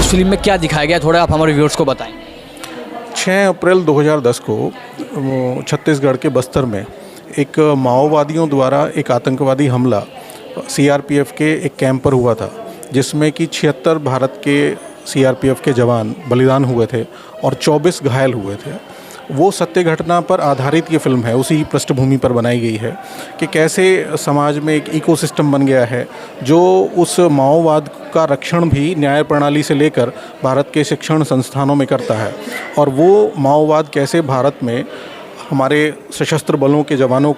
इस फिल्म में क्या दिखाया गया, थोड़ा आप हमारे व्यूअर्स को बताएं। 6 अप्रैल 2010 को छत्तीसगढ़ के बस्तर में एक माओवादियों द्वारा एक आतंकवादी हमला सीआरपीएफ के एक कैंप पर हुआ था, जिसमें कि 76 भारत के सीआरपीएफ के जवान बलिदान हुए थे और 24 घायल हुए थे। वो सत्य घटना पर आधारित ये फिल्म है, उसी पृष्ठभूमि पर बनाई गई है कि कैसे समाज में एक इकोसिस्टम बन गया है जो उस माओवाद का रक्षण भी न्याय प्रणाली से लेकर भारत के शिक्षण संस्थानों में करता है, और वो माओवाद कैसे भारत में हमारे सशस्त्र बलों के जवानों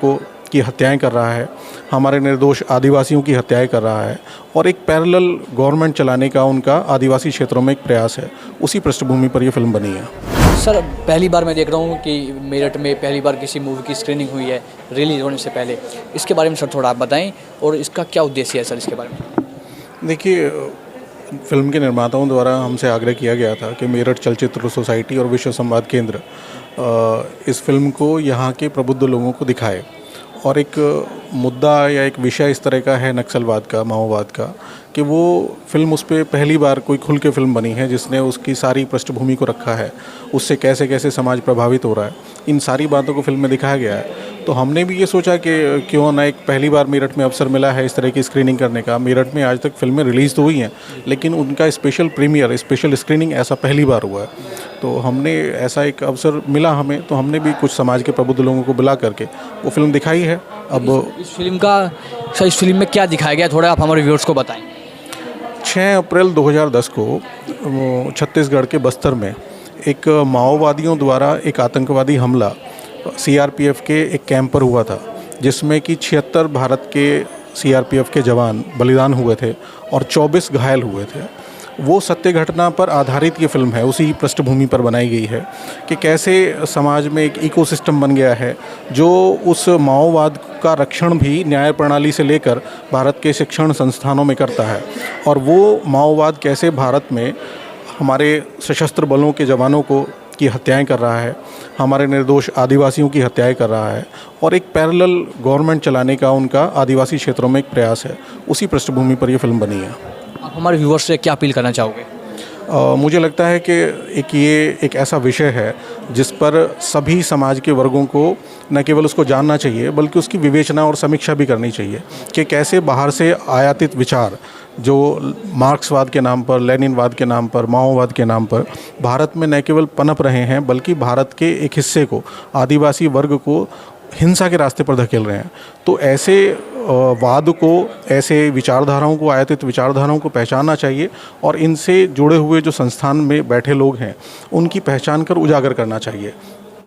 की हत्याएं कर रहा है, हमारे निर्दोष आदिवासियों की हत्याएं कर रहा है, और एक पैरेलल गवर्नमेंट चलाने का उनका आदिवासी क्षेत्रों में एक प्रयास है। उसी पृष्ठभूमि पर यह फिल्म बनी है। सर, पहली बार मैं देख रहा हूँ कि मेरठ में पहली बार किसी मूवी की स्क्रीनिंग हुई है रिलीज़ होने से पहले। इसके बारे में सर थोड़ा आप बताएं, और इसका क्या उद्देश्य है सर इसके बारे में। देखिए, फिल्म के निर्माताओं द्वारा हमसे आग्रह किया गया था कि मेरठ चलचित्र सोसाइटी और विश्व संवाद केंद्र इस फिल्म को यहाँ के प्रबुद्ध लोगों को दिखाए, और एक मुद्दा या एक विषय इस तरह का है नक्सलवाद का, माओवाद का, कि वो फिल्म उस पर पहली बार कोई खुल के फिल्म बनी है जिसने उसकी सारी पृष्ठभूमि को रखा है, उससे कैसे कैसे समाज प्रभावित हो रहा है, इन सारी बातों को फिल्म में दिखाया गया है। तो हमने भी ये सोचा कि क्यों ना एक पहली बार मेरठ में अवसर मिला है इस तरह की स्क्रीनिंग करने का। मेरठ में आज तक फिल्में रिलीज़ तो हुई हैं, लेकिन उनका स्पेशल प्रीमियर, स्पेशल स्क्रीनिंग ऐसा पहली बार हुआ है। तो हमने ऐसा एक अवसर मिला हमें, तो हमने भी कुछ समाज के प्रबुद्ध लोगों को बुला करके वो फिल्म दिखाई है। अब इस फिल्म में क्या दिखाया गया, थोड़ा आप हमारे व्यूअर्स को बताएं। 6 अप्रैल 2010 को छत्तीसगढ़ के बस्तर में एक माओवादियों द्वारा एक आतंकवादी हमला सीआरपीएफ के एक कैंप पर हुआ था, जिसमें कि 76 भारत के सीआरपीएफ के जवान बलिदान हुए थे और 24 घायल हुए थे। वो सत्य घटना पर आधारित ये फिल्म है, उसी पृष्ठभूमि पर बनाई गई है कि कैसे समाज में एक इकोसिस्टम बन गया है जो उस माओवाद का रक्षण भी न्याय प्रणाली से लेकर भारत के शिक्षण संस्थानों में करता है, और वो माओवाद कैसे भारत में हमारे सशस्त्र बलों के जवानों की हत्याएं कर रहा है, हमारे निर्दोष आदिवासियों की हत्याएं कर रहा है, और एक पैरेलल गवर्नमेंट चलाने का उनका आदिवासी क्षेत्रों में एक प्रयास है। उसी पृष्ठभूमि पर यह फिल्म बनी है। आप हमारे व्यूअर्स से क्या अपील करना चाहोगे? मुझे लगता है कि ये एक ऐसा विषय है जिस पर सभी समाज के वर्गों को न केवल उसको जानना चाहिए, बल्कि उसकी विवेचना और समीक्षा भी करनी चाहिए कि कैसे बाहर से आयातित विचार जो मार्क्सवाद के नाम पर, लेनिनवाद के नाम पर, माओवाद के नाम पर भारत में न केवल पनप रहे हैं, बल्कि भारत के एक हिस्से को, आदिवासी वर्ग को हिंसा के रास्ते पर धकेल रहे हैं। तो ऐसे वाद को, ऐसे विचारधाराओं को, आयातित विचारधाराओं को पहचानना चाहिए, और इनसे जुड़े हुए जो संस्थान में बैठे लोग हैं उनकी पहचान कर उजागर करना चाहिए।